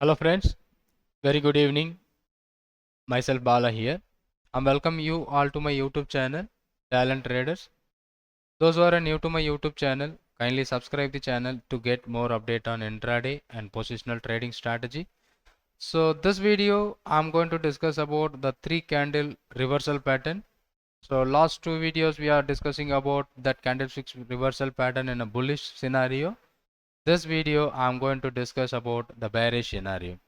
Hello friends, very good evening. Myself Bala here. I welcome you all to my YouTube channel, Talent Traders. Those who are new to my YouTube channel, kindly subscribe the channel to get more update on intraday and positional trading strategy. So this video, I'm going to discuss about the 3 candle reversal pattern. So last 2 videos we are discussing about that candlestick reversal pattern in a bullish scenario. This video I'm going to discuss about the bearish scenario.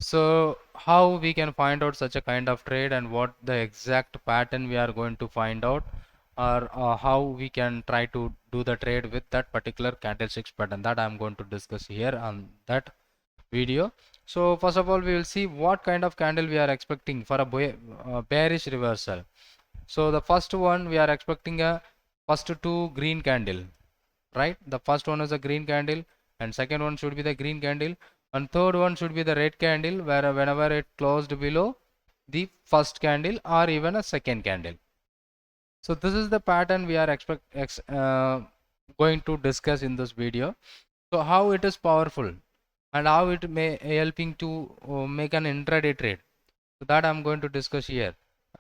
So how we can find out such a kind of trade and what the exact pattern we are going to find out, or how we can try to do the trade with that particular candlesticks pattern, that I'm going to discuss here on that video. So first of all we will see what kind of candle we are expecting for a bearish reversal. So the first one we are expecting a first two green candle, right? The first one is a green candle and second one should be the green candle and third one should be the red candle, where whenever it closed below the first candle or even a second candle. So this is the pattern we are going to discuss in this video. So how it is powerful and how it may helping to make an intraday trade, so that I'm going to discuss here.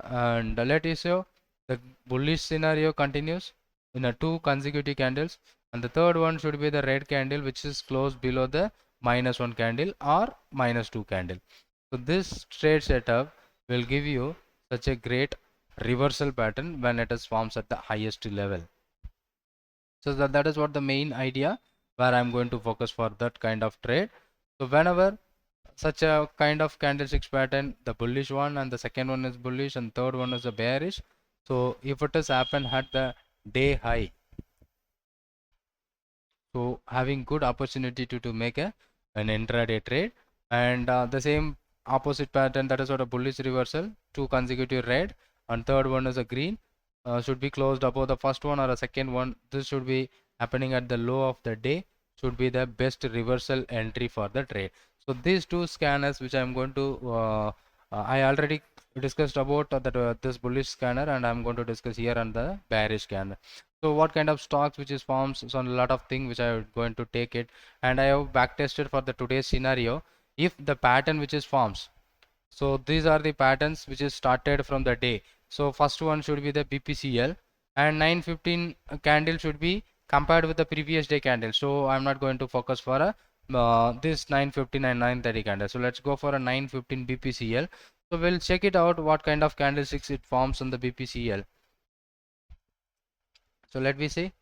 And let us show the bullish scenario continues in a 2 consecutive candles, and the third one should be the red candle which is closed below the -1 candle or -2 candle. So this trade setup will give you such a great reversal pattern when it is forms at the highest level. So that is what the main idea where I'm going to focus for that kind of trade. So whenever such a kind of candlesticks pattern, the bullish one and the second one is bullish and third one is a bearish, so if it has happened at the day high, so having good opportunity to make an intraday trade. And the same opposite pattern, that is what a bullish reversal, 2 consecutive red and third one is a green, should be closed above the first one or a second one. This should be happening at the low of the day, should be the best reversal entry for the trade. So these two scanners which I'm going to I already discussed about this bullish scanner, and I'm going to discuss here on the bearish scanner. So what kind of stocks which is forms, so a lot of things which I am going to take it, and I have back tested for the today's scenario if the pattern which is forms. So these are the patterns which is started from the day. So first one should be the BPCL and 9:15 candle should be compared with the previous day candle. So I'm not going to focus for a this 9:15 and 9:30 candle. So let's go for a 9:15 BPCL. So we'll check it out what kind of candlesticks it forms on the BPCL. So let me see.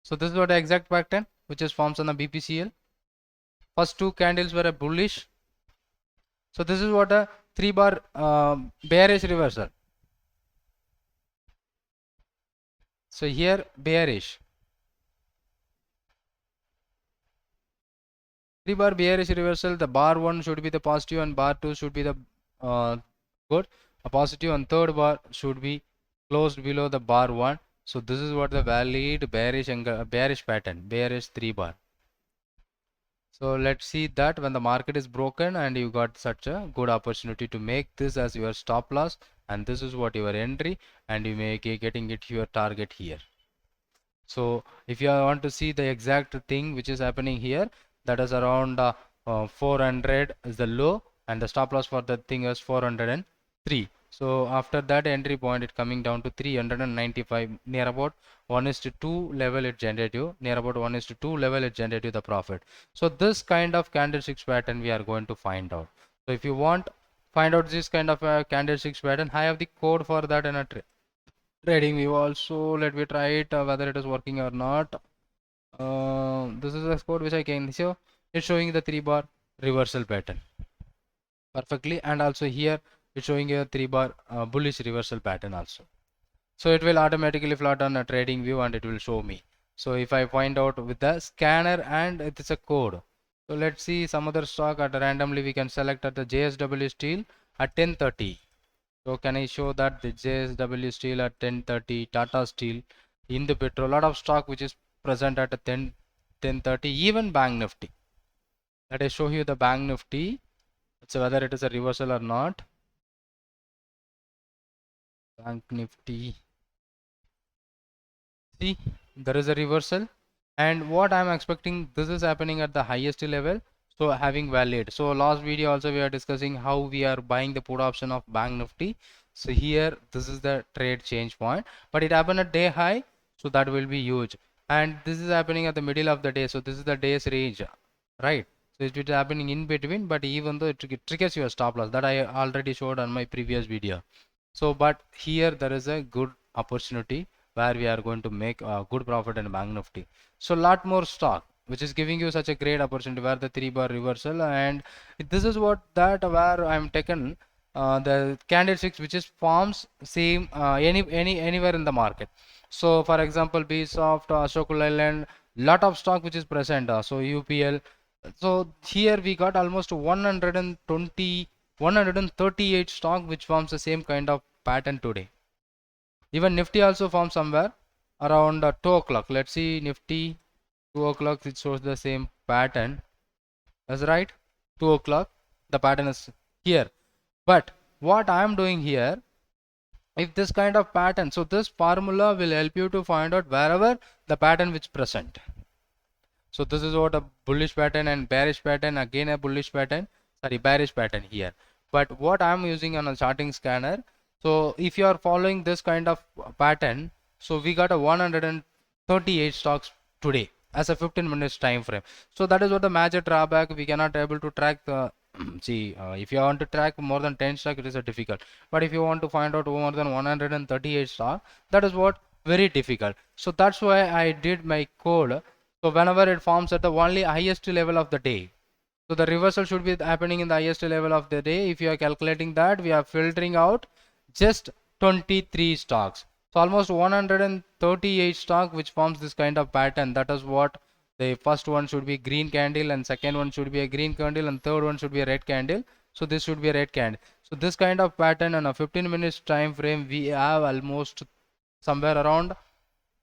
So this is what the exact pattern which is forms on the BPCL. First two candles were a bullish. So this is what a 3 bar bearish reversal. So here bearish. 3 bar bearish reversal. The bar 1 should be the positive and bar 2 should be the good. A positive and third bar should be closed below the bar 1. So this is what the valid bearish bearish pattern, bearish 3 bar. So let's see that when the market is broken and you got such a good opportunity to make this as your stop loss, and this is what your entry, and you may getting it your target here. So if you want to see the exact thing which is happening here, that is around 400 is the low and the stop loss for the thing is 403. So after that entry point it coming down to 395, near about 1:2 level it generated, near about 1:2 level it generated the profit. So this kind of candlesticks pattern we are going to find out. So if you want find out this kind of candlesticks pattern, I have the code for that in a trading view also. Let me try it whether it is working or not. This is a code which I can show. It's showing the 3 bar reversal pattern perfectly, and also here it's showing a 3 bar bullish reversal pattern also. So it will automatically plot on a trading view and it will show me. So if I find out with the scanner and it is a code. So let's see some other stock at randomly we can select at the JSW Steel at 10:30. So can I show that the JSW Steel at 10:30, Tata Steel, Hindu Petrol, a lot of stock which is present at 10:30, even Bank Nifty. Let I show you the Bank Nifty. So whether it is a reversal or not. Bank Nifty. See, there is a reversal. And what I'm expecting, this is happening at the highest level. So having valid. So last video also we are discussing how we are buying the put option of Bank Nifty. So here this is the trade change point, but it happened at day high, so that will be huge. And this is happening at the middle of the day, so this is the day's range, right? So it is happening in between, but even though it triggers your stop loss, that I already showed on my previous video. So but here there is a good opportunity where we are going to make a good profit in Bank Nifty. So lot more stock which is giving you such a great opportunity where the 3 bar reversal, and this is what that where I'm taken the candlesticks which is forms same anywhere in the market. So for example Bsoft, Ashok Leyland, lot of stock which is present, so UPL. So here we got almost 138 stock which forms the same kind of pattern today. Even Nifty also forms somewhere around 2 o'clock. Let's see Nifty 2 o'clock, it shows the same pattern. That's right, 2 o'clock the pattern is here. But what I am doing here, if this kind of pattern, so this formula will help you to find out wherever the pattern which present. So this is what a bullish pattern and bearish pattern, again a bullish pattern, sorry, bearish pattern here. But what I'm using on a charting scanner, so if you are following this kind of pattern, so we got a 138 stocks today as a 15 minutes time frame. So that is what the major drawback, we cannot able to track the see if you want to track more than 10 stock, it is a difficult. But if you want to find out more than 138 stock, that is what very difficult. So that's why I did my code. So whenever it forms at the only highest level of the day, so the reversal should be happening in the highest level of the day. If you are calculating that, we are filtering out just 23 stocks. So almost 138 stock which forms this kind of pattern. That is what the first one should be green candle, and second one should be a green candle, and third one should be a red candle. So this should be a red candle. So this kind of pattern on a 15 minutes time frame, we have almost somewhere around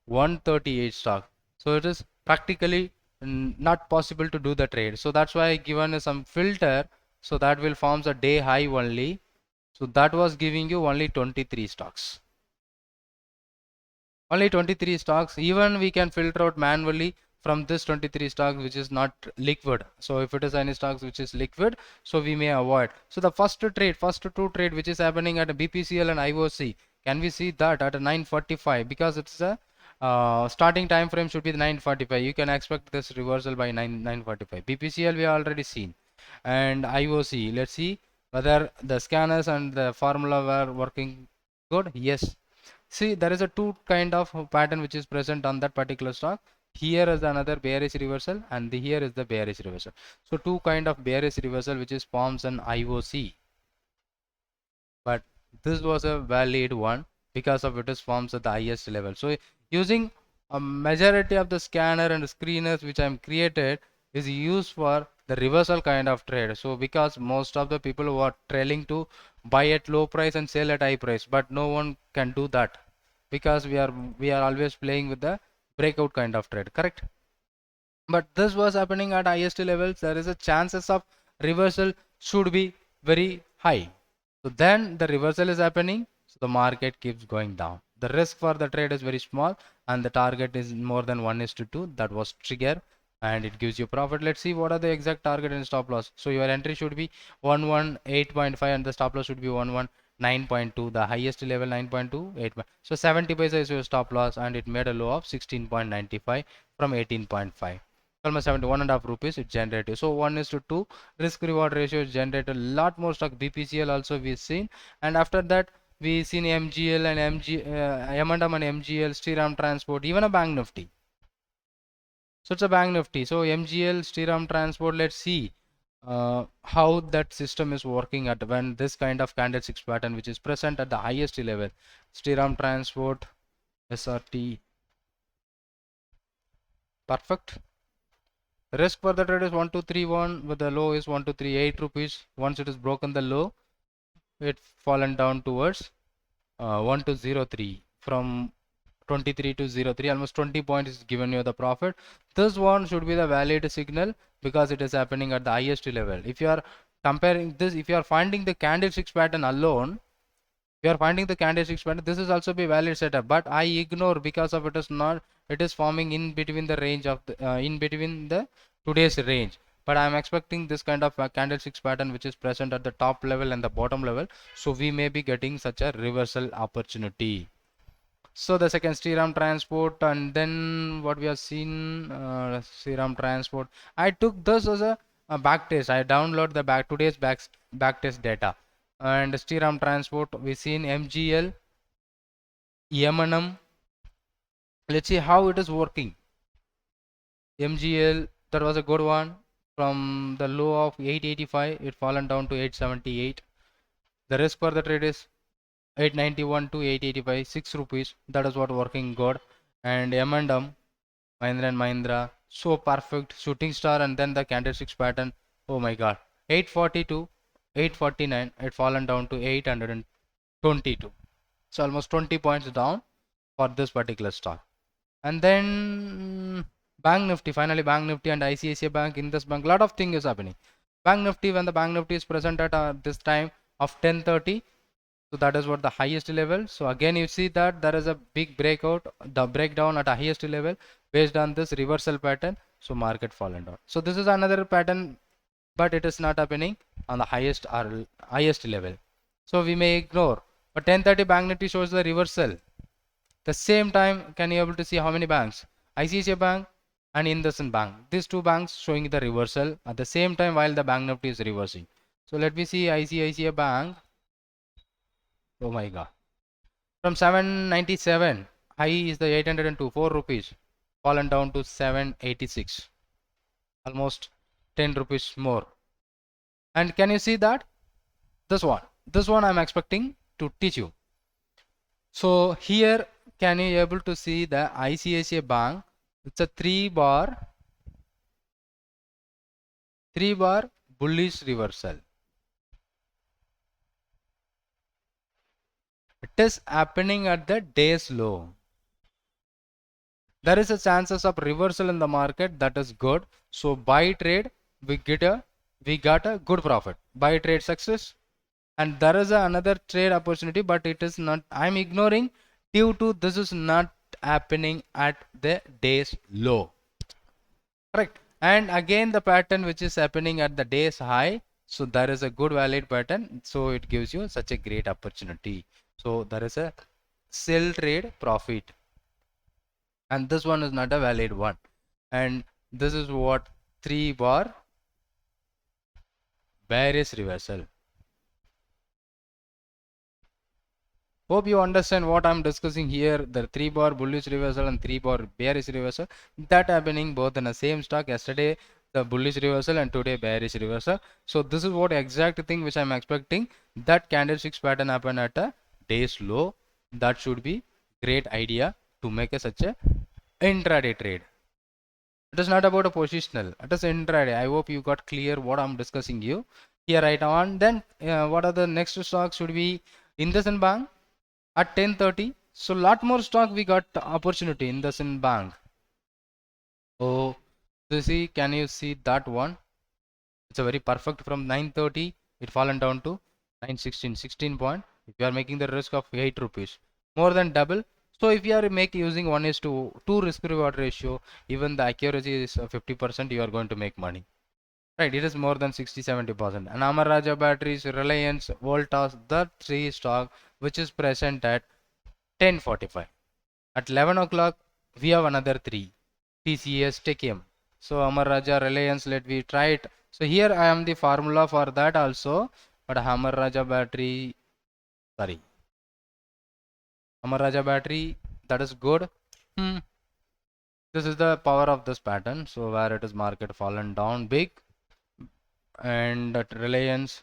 138 stock. So it is practically not possible to do the trade. So that's why I given some filter, so that will forms a day high only. So that was giving you only 23 stocks. Only 23 stocks. Even we can filter out manually from this 23 stocks which is not liquid. So if it is any stocks which is liquid, so we may avoid. So the first two trade which is happening at a BPCL and IOC, can we see that at a 9:45, because it's a starting time frame should be the 9:45. You can expect this reversal by 9:45. BPCL we already seen, and IOC, let's see whether the scanners and the formula were working good. Yes, see there is a two kind of pattern which is present on that particular stock. Here is another bearish reversal, and here is the bearish reversal. So two kind of bearish reversal which is forms an IOC, but this was a valid one because of it is forms at the highest level. So using a majority of the scanner and screeners which I am created is used for the reversal kind of trade. So because most of the people who are trailing to buy at low price and sell at high price, but no one can do that because we are always playing with the breakout kind of trade, correct? But this was happening at highest levels, there is a chances of reversal should be very high. So then the reversal is happening, so the market keeps going down. The risk for the trade is very small, and the target is more than 1:2. That was trigger, and it gives you profit. Let's see what are the exact target and stop loss. So your entry should be 118.5 and the stop loss should be 119.2. The highest level 9.28. So 70 paisa is your stop loss, and it made a low of 16.95 from 18.5. Almost 71.5 rupees it generated. So 1:2 risk reward ratio is generated. A lot more stock. BPCL also we've seen, and after that we seen MGL and M&M and MGL, Shriram Transport, even a Bank Nifty. So it's a Bank Nifty. So MGL, Shriram Transport, let's see how that system is working at when this kind of candlesticks pattern which is present at the highest level. Shriram Transport, SRT, perfect. Risk for the trade is 1231, but the low is 1238 rupees. Once it is broken the low, it fallen down towards 1203. From 23 to 03, almost 20 points is given you the profit. This one should be the valid signal because it is happening at the highest level. If you are comparing this, if you are finding the candlesticks pattern alone, we are finding the candlesticks pattern, this is also be valid setup, but I ignore because of it is not, it is forming in between the range of the in between the today's range. but I'm expecting this kind of candlesticks pattern which is present at the top level and the bottom level, so we may be getting such a reversal opportunity. So the second Shriram Transport, and then what we have seen, Shriram Transport. I took this as a back test. I download the today's back test data, and Shriram Transport. We seen MGL, M&M. Let's see how it is working. MGL, that was a good one. From the low of 885, it fallen down to 878. The risk for the trade is 891 to 885, 6 rupees. That is what working good. And M&M, Mahindra and Mahindra, so perfect shooting star, and then the candlesticks pattern. Oh my god, 842, 849, it fallen down to 822. So almost 20 points down for this particular stock. And then Bank Nifty, finally Bank Nifty and ICICI Bank. In this bank, lot of things is happening. Bank Nifty, when the Bank Nifty is present at this time of 10:30, so that is what the highest level. So again you see that there is a big breakout, the breakdown at a highest level based on this reversal pattern. So market fallen down. So this is another pattern, but it is not happening on the highest level. So we may ignore. But 10:30 Bank Nifty shows the reversal. The same time, can you able to see how many banks? ICICI Bank and IndusInd Bank. These two banks showing the reversal at the same time while the Bank Nifty is reversing. So let me see ICICI Bank. Oh my god. From 797, high is the 802, 4 rupees. Fallen down to 786. Almost 10 rupees more. And can you see that? This one I'm expecting to teach you. So here, can you able to see the ICICI Bank? It's a 3-bar bullish reversal. It is happening at the day's low. There is a chances of reversal in the market, that is good. So buy trade, we got a good profit. Buy trade success. And there is another trade opportunity, but it is not, I'm ignoring due to this is not happening at the day's low. Correct. And again the pattern which is happening at the day's high, so there is a good valid pattern, so it gives you such a great opportunity. So there is a sell trade profit, and this one is not a valid one. And this is what 3-bar bearish reversal. Hope you understand what I'm discussing here. The 3-bar bullish reversal and 3-bar bearish reversal, that happening both in the same stock. Yesterday the bullish reversal and today bearish reversal. So this is what exact thing which I'm expecting, that candlesticks pattern happen at a day's low. That should be great idea to make such a intraday trade. It is not about a positional, it is intraday. I hope you got clear what I'm discussing you here right on. Then what are the next stocks? Should be IndusInd Bank at 10:30. So lot more stock we got opportunity in IndusInd Bank. Oh, can you see that one? It's a very perfect. From 9:30 it fallen down to 916, 16 point. If you are making the risk of 8 rupees, more than double. So if you are using 1:2 risk reward ratio, even the accuracy is 50%, you are going to make money. Right, it is more than 60-70%. And Amara Raja Batteries, Reliance, Voltas, the 3 stock which is present at 10:45. At 11 o'clock, we have another 3, TCS, Techem. So Amara Raja, Reliance, let me try it. So here I am the formula for that also, but Amara Raja Battery, Amara Raja Battery, that is good. This is the power of this pattern. So where it is market fallen down big, and that Reliance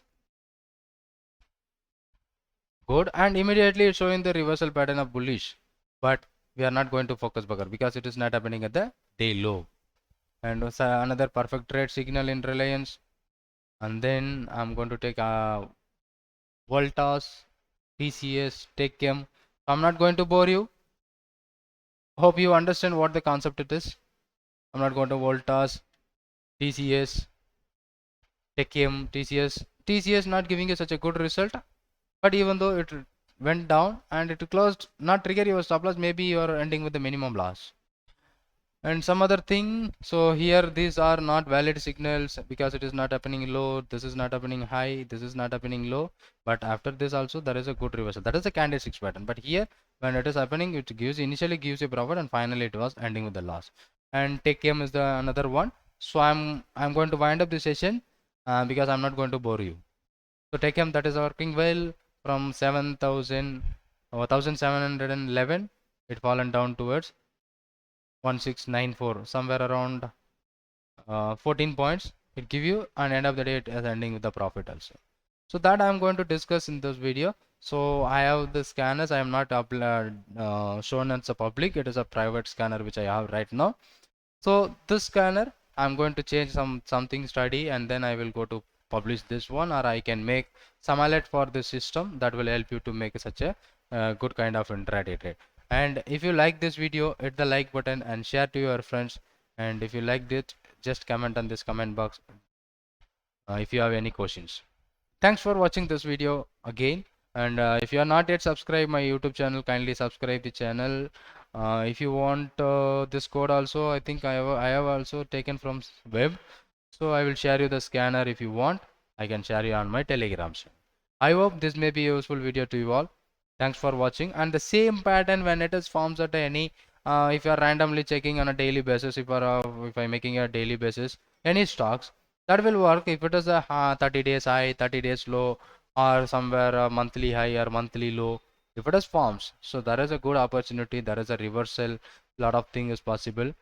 good, and immediately it's showing the reversal pattern of bullish, but we are not going to focus because it is not happening at the day low. And another perfect trade signal in Reliance, and then I'm going to take Voltas, TCS, Techem. I'm not going to bore you. Hope you understand what the concept it is. I'm not going to Voltas, TCS, Techem, TCS not giving you such a good result, but even though it went down and it closed, not trigger your stop loss, maybe you are ending with the minimum loss. And some other thing, so here these are not valid signals because it is not happening low, this is not happening high, this is not happening low, but after this also there is a good reversal. That is a candlesticks pattern, but here when it is happening, it gives initially gives a profit and finally it was ending with the loss. And take M is the another one. So I'm going to wind up this session because I'm not going to bore you. So take M, that is working well from 7,000 1,711, it fallen down towards 1694, somewhere around 14 points. It give you, and end of the day it is ending with the profit also. So that I am going to discuss in this video. So I have the scanners. I am not shown as a public. It is a private scanner which I have right now. So this scanner I'm going to change something study, and then I will go to publish this one, or I can make some alert for this system that will help you to make such a good kind of intraday trade. And if you like this video, hit the like button and share to your friends. And if you liked it, just comment on this comment box if you have any questions. Thanks for watching this video again. And if you are not yet subscribed my YouTube channel, kindly subscribe the channel. If you want this code also, I think I have also taken from web. So I will share you the scanner. If you want, I can share you on my Telegram channel. I hope this may be a useful video to you all. Thanks for watching. And the same pattern when it is forms at any, if you are randomly checking on a daily basis, if I'm making a daily basis any stocks, that will work if it is a 30 days high, 30 days low, or somewhere a monthly high or monthly low. If it is forms, so there is a good opportunity, there is a reversal, lot of thing is possible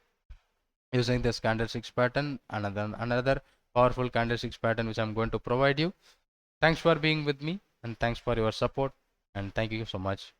using this candlesticks pattern, another powerful candlesticks pattern which I'm going to provide you. Thanks for being with me, and thanks for your support, and thank you so much.